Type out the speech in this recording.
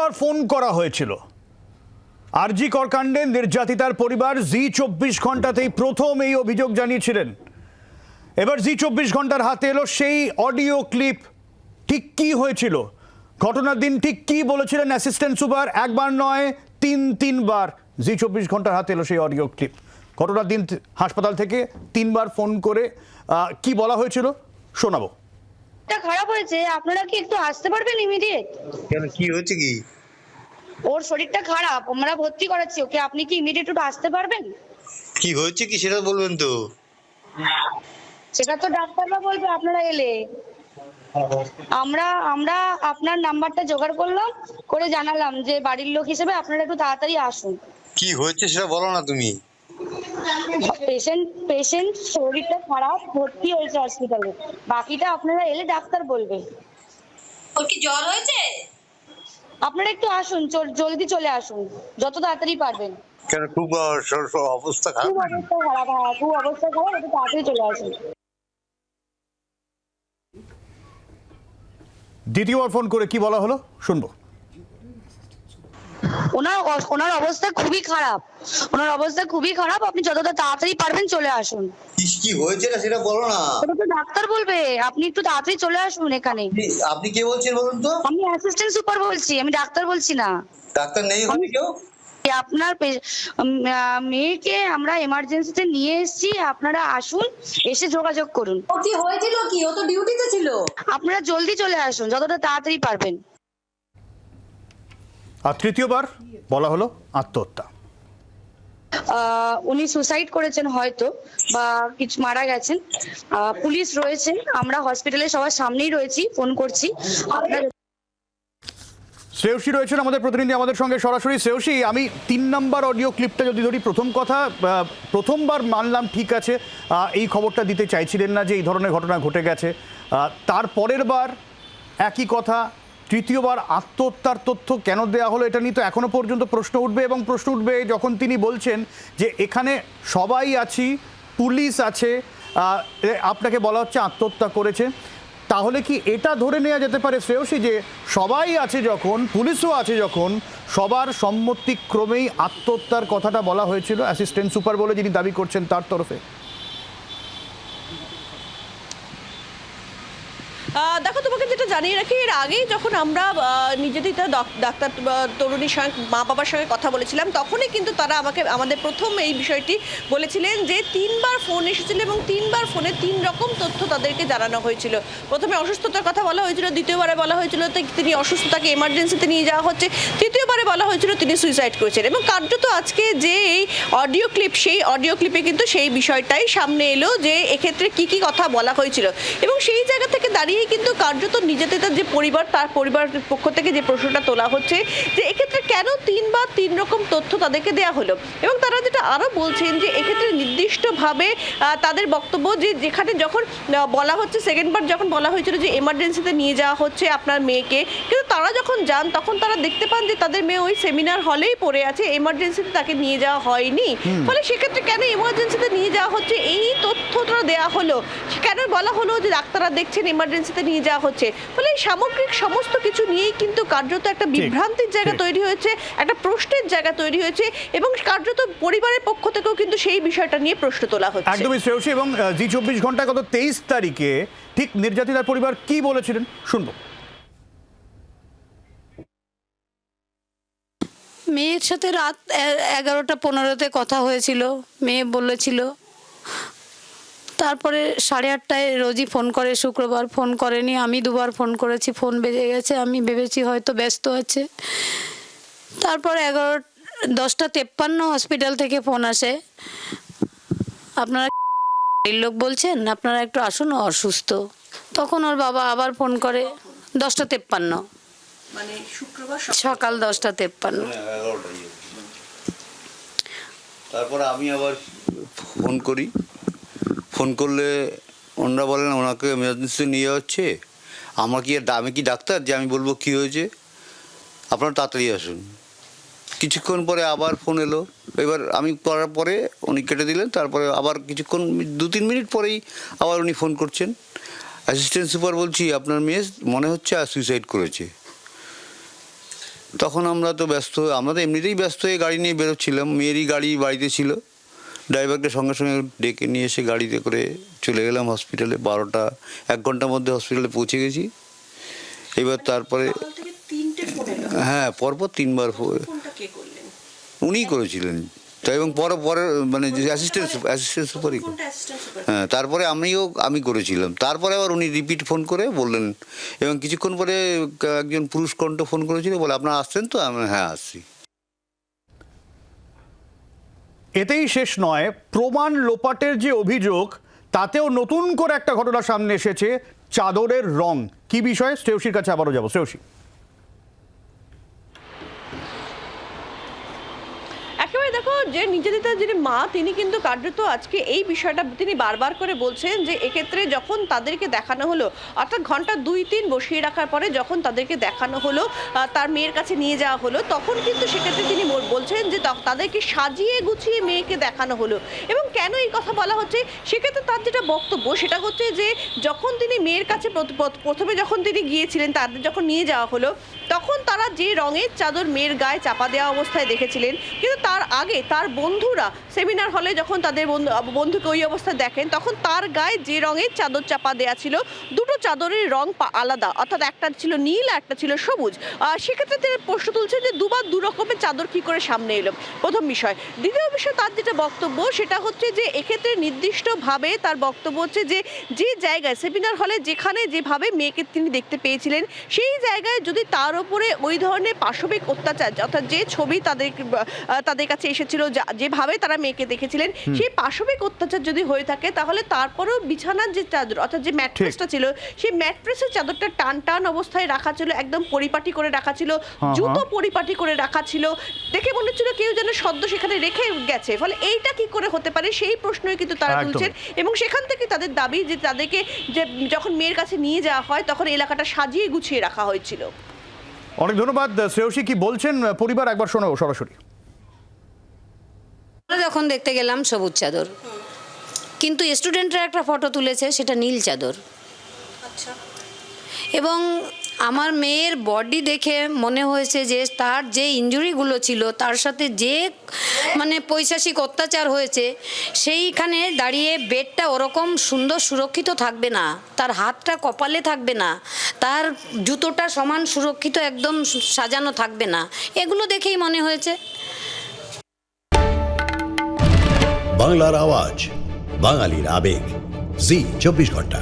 তিনবার ফোন করা হয়েছিল। আরজি কর কাণ্ডে নির্যাতিতার পরিবার জি24 ঘণ্টাতেই প্রথম এই অভিযোগ জানিয়েছিলেন। এবার জি24 ঘণ্টার হাতে এলো সেই অডিও ক্লিপ। ঠিক কি হয়েছিল, ঘটনার দিন ঠিক কি বলেছিলেন অ্যাসিস্ট্যান্ট সুপার, একবার নয় তিনবার জি24 ঘণ্টার হাতে এলো সেই অডিও ক্লিপ। ঘটনার দিন হাসপাতাল থেকে তিনবার ফোন করে কি বলা হয়েছিল শোনাবো। খারাপ হয়েছে, আপনারা কি একটু আসতে পারবেন ইমিডিয়েট? কেন, কি হয়েছে? কি ওর শরীরটা খারাপ, আমরা ভর্তি করাচ্ছি ওকে, আপনি কি ইমিডিয়েট একটু আসতে পারবেন? কি হয়েছে কি সেটা বলবেন তো। সেটা তো ডাক্তাররা বলবে আপনারা এলে। আমরা আমরা আপনার নাম্বারটা জোগাড় করলাম, করে জানালাম যে বাড়ির লোক হিসেবে আপনারা একটু তাড়াতাড়ি আসুন। কি হয়েছে সেটা বলো না তুমি। পেশেন্ট শরীরটা খারাপ, ভর্তি হয়েছে হসপিটালে, বাকিটা আপনারা এলে ডাক্তার বলবে। ওর কি জ্বর হয়েছে? আপনারা একটু আসুন, জলদি চলে আসুন যত তাড়াতাড়ি পারবেন। কেন, খুব অবস্থা খারাপ? খুব অবস্থা খারাপ, হ্যাঁ খুব অবস্থা খারাপ, একটু তাড়াতাড়ি চলে আসুন। দ্বিতীয়বার ফোন করে কি বলা হলো শুনবো। ওনার অবস্থা খুবই খারাপ, আপনি যতটা তাড়াতাড়ি পারবেন চলে আসুন। কি হয়েছে না সেটা বলো না। ওটা তো ডাক্তার বলবে, আপনি একটু তাড়াতাড়ি চলে আসুন এখানে। আপনি কে বলছেন বলুন তো? আমি অ্যাসিস্ট্যান্ট সুপার বলছি, আমি ডাক্তার বলছি না। ডাক্তার নেই ওখানে কেউ? আপনার মেয়েকে আমরা এমার্জেন্সিতে নিয়ে এসেছি, আপনারা আসুন, এসে যোগাযোগ করুন। ও কি হয়েছিল কি? ও তো ডিউটিতে ছিল। আপনারা জলদি চলে আসুন যতটা তাড়াতাড়ি পারবেন। আর তৃতীয়বার বলা হলো আত্মহত্যা। উনি সুসাইড করেছেন হয়তো, বা কিছু মারা গেছেন। পুলিশ রয়েছে, আমরা হসপিটালে সবার সামনেই রয়েছি, ফোন করছি। আপনারা শ্রেয়সী রয়েছেন আমাদের প্রতিনিধি আমাদের সঙ্গে সরাসরি। শ্রেয়সী, আমি 3 নম্বর অডিও ক্লিপটা যদি ধরি, প্রথম কথা, প্রথমবার মানলাম ঠিক আছে এই খবরটা দিতে চাইছিলেন না যে এই ধরনের ঘটনা ঘটে গেছে, তারপরের বার একই কথা, তৃতীয়বার আত্মহত্যার তথ্য কেন দেওয়া হলো এটা নিয়ে তো এখনো পর্যন্ত প্রশ্ন উঠবে। এবং প্রশ্ন উঠবে যখন তিনি বলছেন যে এখানে সবাই আছি, পুলিশ আছে, আপনাকে বলা হচ্ছে আত্মহত্যা করেছে। তাহলে কি এটা ধরে নেওয়া যেতে পারে শ্রেয়সী যে সবাই আছে যখন, পুলিশও আছে যখন, সবার সম্মতিক্রমেই আত্মহত্যার কথাটা বলা হয়েছিল অ্যাসিস্ট্যান্ট সুপার বলে যিনি দাবি করছেন তার তরফে? দেখো, তোমাকে যেটা জানিয়ে রাখি, এর আগেই যখন আমরা নিজেদের ডাক্তার তরুণীর সঙ্গে, মা বাবার সঙ্গে কথা বলেছিলাম, তখনই কিন্তু তারা আমাদের প্রথম এই বিষয়টি বলেছিলেন যে 3বার ফোন এসেছিল এবং 3বার ফোনে 3 রকম তথ্য তাদেরকে জানানো হয়েছিল। প্রথমে অসুস্থতার কথা বলা হয়েছিল, দ্বিতীয়বারে বলা হয়েছিল তিনি অসুস্থতাকে এমার্জেন্সিতে নিয়ে যাওয়া হচ্ছে, তৃতীয়বারে বলা হয়েছিল তিনি সুইসাইড করেছেন। এবং কার্যত আজকে যে এই অডিও ক্লিপ, সেই অডিও ক্লিপে কিন্তু সেই বিষয়টাই সামনে এলো যে এক্ষেত্রে কি কি কথা বলা হয়েছিল। এবং সেই জায়গা থেকে দাঁড়িয়ে কিন্তু কার্যত নিজেদের যে পরিবার, তার পরিবারের পক্ষ থেকে যে প্রশ্নটা তোলা হচ্ছে যে এক্ষেত্রে কেন 3বার 3 রকম তথ্য তাদেরকে দেওয়া হলো। এবং তারা যেটা আরও বলছেন যে এক্ষেত্রে নির্দিষ্টভাবে তাদের বক্তব্য যে যেখানে যখন বলা হচ্ছে, সেকেন্ডবার যখন বলা হয়েছিল যে এমার্জেন্সিতে নিয়ে যাওয়া হচ্ছে আপনার মেয়েকে, কিন্তু তারা যখন যান তখন তারা দেখতে পান যে তাদের মেয়ে ওই সেমিনার হলেই পড়ে আছে, এমার্জেন্সিতে তাকে নিয়ে যাওয়া হয়নি। ফলে সেক্ষেত্রে কেন এমার্জেন্সিতে নিয়ে যাওয়া হচ্ছে এই তথ্যটা দেওয়া হলো, কেন বলা হলো যে ডাক্তাররা দেখছেন এমার্জেন্সিতে নিয়ে যাওয়া হচ্ছে। ফলে এই সামগ্রিক সমস্ত কিছু নিয়েই কিন্তু কার্যত একটা বিভ্রান্তির জায়গা তৈরি হয়েছে, একটা প্রশ্নের জায়গা তৈরি হয়েছে, এবং কার্যত পরিবারের পক্ষ থেকেও কিন্তু সেই বিষয়টা নিয়ে প্রশ্ন তোলা হচ্ছে। একদমই শ্রেয়সী। এবং জি24 ঘণ্টা গত 23 তারিখে ঠিক নির্যাতিতার পরিবার কি বলেছিলেন শুনবো। মেয়ের সাথে রাত 11টা 15তে কথা হয়েছিল, মেয়ে বলেছিল। তারপরে 8:30টায় রোজই ফোন করে, শুক্রবার ফোন করেনি, আমি 2বার ফোন করেছি, ফোন বেজে গেছে, আমি ভেবেছি হয়তো ব্যস্ত আছে। তারপর 10টা 53 হসপিটাল থেকে ফোন আসে, আপনারা লোক বলছেন আপনারা একটু আসুন, অসুস্থ। তখন ওর বাবা আবার ফোন করে 10টা 53, মানে শুক্রবার সকাল 10টা 53। তারপরে আমি আবার ফোন করি, ফোন করলে ওনারা বলেন ওনাকে এমার্জেন্সি নিয়ে যাচ্ছে। আমি কি ডাক্তার যে আমি বলবো কি হয়েছে, আপনারা তাড়াতাড়ি আসুন। কিছুক্ষণ পরে আবার ফোন এলো, এবার আমি করার পরে উনি কেটে দিলেন। তারপরে আবার কিছুক্ষণ 2-3 মিনিট পরেই আবার উনি ফোন করছেন, অ্যাসিস্ট্যান্ট সুপার বলছি আপনার মেয়ে মনে হচ্ছে সুইসাইড করেছে। তখন আমরা তো এমনিতেই ব্যস্ত হয়ে গাড়ি নিয়ে বেরোচ্ছিলাম, মেয়েরই গাড়ি বাড়িতে ছিল, ড্রাইভারকে সঙ্গে সঙ্গে ডেকে নিয়ে এসে গাড়িতে করে চলে গেলাম হসপিটালে। 12টা 1 ঘন্টার মধ্যে হসপিটালে পৌঁছে গেছি। এবার তারপরে হ্যাঁ পরপর 3বার উনিই করেছিলেন, তাই এবং পরে মানে অ্যাসিস্ট্যান্ট সুপারই। হ্যাঁ তারপরে আমি করেছিলাম, তারপরে আবার উনি রিপিট ফোন করে বললেন, এবং কিছুক্ষণ পরে একজন পুরুষ কণ্ঠ ফোন করেছিল, বলে আপনারা আসছেন তো? আমি হ্যাঁ আসছি। এতেই শেষ নয়, প্রমাণ লোপাটের যে অভিযোগ, তাতেও নতুন করে একটা ঘটনা সামনে এসেছে, চাদরের রং। কি বিষয়? শ্রেয়সীর কাছে আবারও যাবো। শ্রেয়সী, একেবারে দেখো, যে নিবেদিতার যিনি মা, তিনি কিন্তু কার্যত আজকে এই বিষয়টা তিনি বারবার করে বলছেন যে এক্ষেত্রে যখন তাদেরকে দেখানো হলো, অর্থাৎ ঘন্টা 2-3 বসিয়ে রাখার পরে যখন তাদেরকে দেখানো হলো, তার মেয়ের কাছে নিয়ে যাওয়া হলো, তখন কিন্তু সেক্ষেত্রে তিনি বলছেন যে তাদেরকে সাজিয়ে গুছিয়ে মেয়েকে দেখানো হলো। এবং কেন এই কথা বলা হচ্ছে, সেক্ষেত্রে তার যেটা বক্তব্য সেটা হচ্ছে যে যখন তিনি মেয়ের কাছে প্রথমে যখন তিনি গিয়েছিলেন, তাদের যখন নিয়ে যাওয়া হলো, তখন তারা যে রঙের চাদর মেয়ের গায়ে চাপা দেওয়া অবস্থায় দেখেছিলেন, কিন্তু তার আগে তার বন্ধুরা সেমিনার হলে যখন তাদের বন্ধুকে ওই অবস্থায় দেখেন, তখন তার গায়ে যে রঙের চাদর চাপা দেওয়া ছিল, দুটো চাদরের রং আলাদা, অর্থাৎ একটা ছিল নীল আর একটা ছিল সবুজ। সেক্ষেত্রে তিনি প্রশ্ন তুলছেন যে দুবার দু রকমের চাদর কি করে সামনে এলো, প্রথম বিষয়। দ্বিতীয় বিষয়, তার যেটা বক্তব্য সেটা হচ্ছে যে এক্ষেত্রে নির্দিষ্টভাবে তার বক্তব্য হচ্ছে যে যে জায়গায় সেমিনার হলে যেখানে যেভাবে মেয়েকে তিনি দেখতে পেয়েছিলেন, সেই জায়গায় যদি তার উপরে ওই ধরনের পাশবিক অত্যাচার, অর্থাৎ যে ছবি তাদের কাছে এসেছিল, যেভাবে তারা মেয়েকে দেখেছিলেন, সেই পাশবিক অত্যাচার যদি হয়ে থাকে, তাহলে তারপরেও বিছানার যে চাদর, অর্থাৎ যে ম্যাট্রেসটা ছিল, সেই ম্যাট্রেসের চাদরটা টান অবস্থায় রাখা ছিল, একদম পরিপাটি করে রাখা ছিল, জুতো পরিপাটি করে রাখা ছিল, দেখে মনে হচ্ছিল কেউ যেন সদ্য সেখানে রেখে গেছে। ফলে এইটা কি করে হতে পারে, সেই প্রশ্নই কিন্তু তারা তুলছেন। এবং সেখান থেকে তাদের দাবি যে তাদেরকে যে যখন মেয়ের কাছে নিয়ে যাওয়া হয়, তখন এলাকাটা সাজিয়ে গুছিয়ে রাখা হয়েছিল। অনেক ধন্যবাদ শ্রেয়সী। কি বলছেন পরিবার, একবার শোনো সরাসরি। যখন দেখতে গেলাম সবুজ চাদর, কিন্তু স্টুডেন্টরা একটা ফটো তুলেছে, সেটা নীল চাদর। এবং আমার মেয়ের বডি দেখে মনে হয়েছে যে তার যে ইনজুরিগুলো ছিল, তার সাথে যে মানে পৈশাচিক অত্যাচার হয়েছে, সেইখানে দাঁড়িয়ে বেডটা ওরকম সুন্দর সুরক্ষিত থাকবে না, তার হাতটা কপালে থাকবে না, তার জুতোটা সমান সুরক্ষিত একদম সাজানো থাকবে না, এগুলো দেখেই মনে হয়েছে। বাংলার আওয়াজ, বাঙালির আবেগ, জি 24 ঘন্টা।